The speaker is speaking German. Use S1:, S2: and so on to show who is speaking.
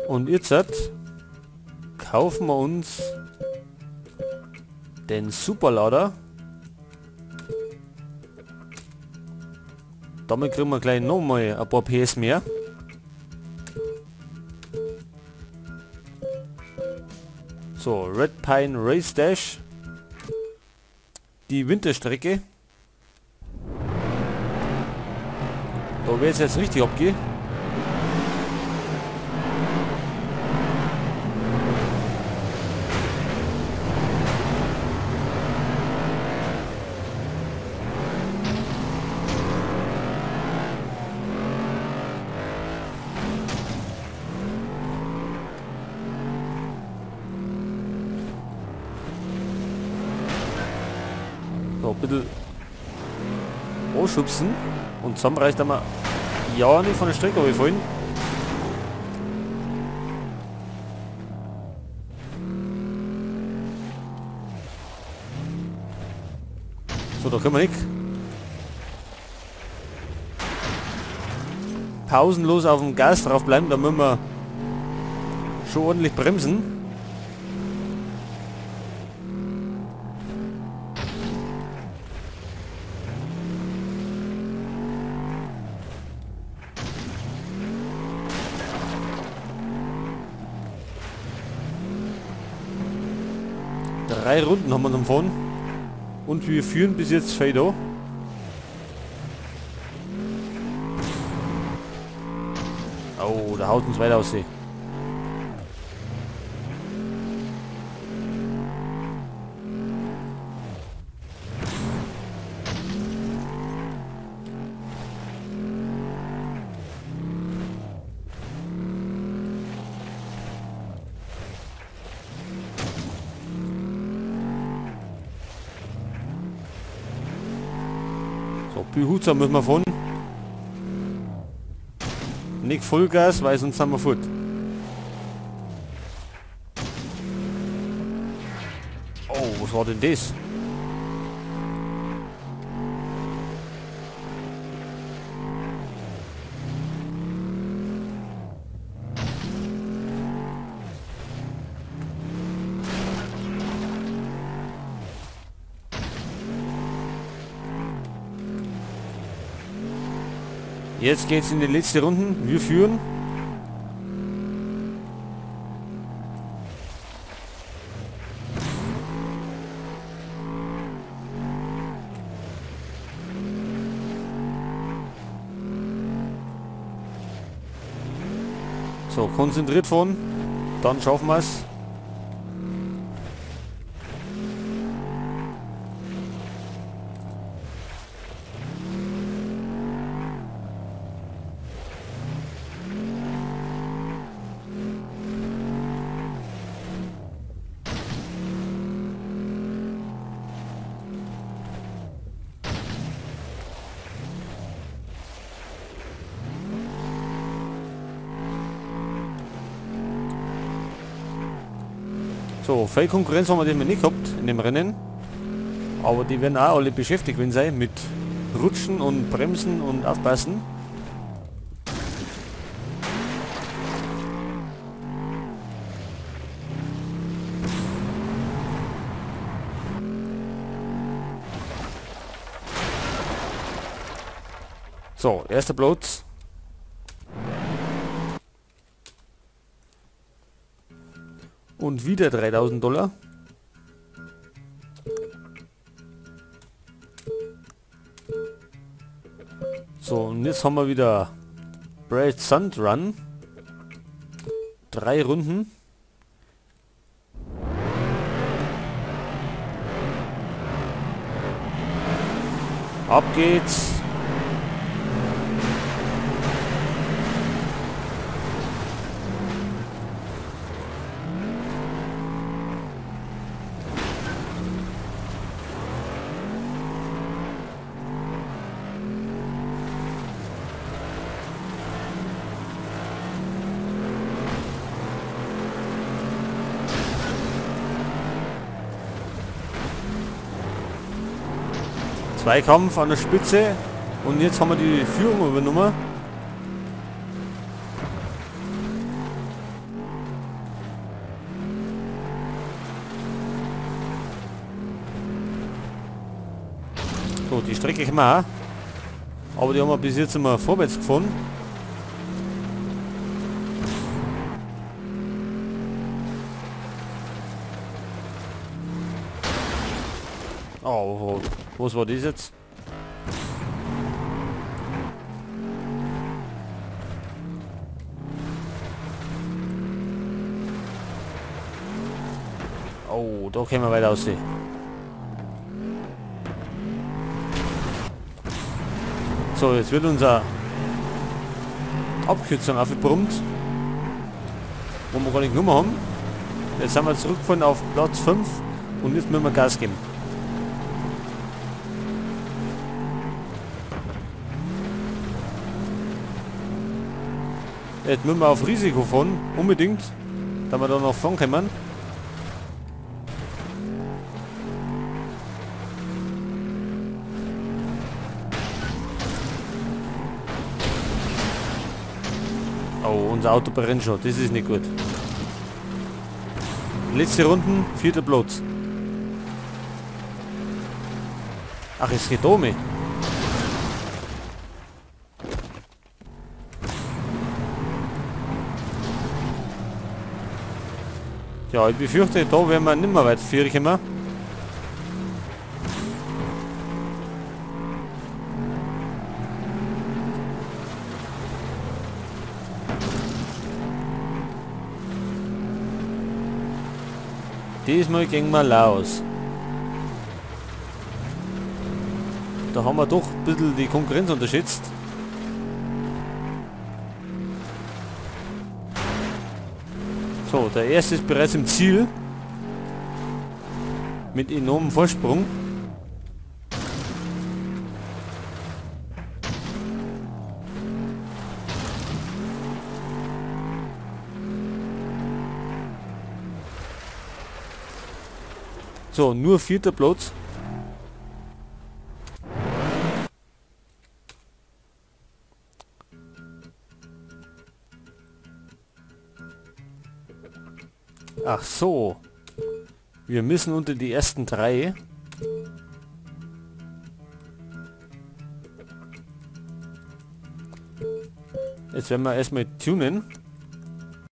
S1: Und jetzt kaufen wir uns den Superlader. Damit kriegen wir gleich nochmal ein paar PS mehr. So, Red Pine Race Dash. Die Winterstrecke. Da wird es jetzt richtig abgehen. So, ein bisschen anschubsen und zusammen reicht einmal ja nicht von der Strecke abgefallen. So, da können wir nicht pausenlos auf dem Gas drauf bleiben, da müssen wir schon ordentlich bremsen. Drei Runden haben wir davon. Und wir führen bis jetzt Fado. Oh, da haut uns weiter aus. So, behutsam müssen wir fahren. Nicht Vollgas, weil sonst sind wir fort. Oh, was war denn das? Jetzt geht's in die letzte Runden. Wir führen. So, konzentriert fahren. Dann schaffen wir es. So, viel Konkurrenz haben wir dem nicht gehabt in dem Rennen. Aber die werden auch alle beschäftigt sein mit Rutschen und Bremsen und Aufpassen. So, erster Platz. Und wieder $3000. So, und jetzt haben wir wieder Bright Sand Run. 3 Runden. Ab geht's. Zweikampf an der Spitze und jetzt haben wir die Führung übernommen. So, die Strecke haben wir auch. Aber die haben wir bis jetzt immer vorwärts gefahren. Oh, was war das jetzt? Oh, da können wir weiter aussehen. So, jetzt wird unser Abkürzung aufgebrummt, wo wir gar nicht genommen haben. Jetzt sind wir zurückgefahren auf Platz 5 und jetzt müssen wir Gas geben. Jetzt müssen wir auf Risiko fahren, unbedingt, da wir da noch fahren können. Oh, unser Auto brennt schon, das ist nicht gut. Letzte Runden, 4. Platz. Ach, es geht um mich. Ja, ich befürchte, da werden wir nicht mehr weit führen können. Diesmal gehen wir Laos. Da haben wir doch ein bisschen die Konkurrenz unterschätzt. So, der erste ist bereits im Ziel. Mit enormem Vorsprung. So, nur 4. Platz. Ach so. Wir müssen unter die ersten 3. Jetzt werden wir erstmal tunen.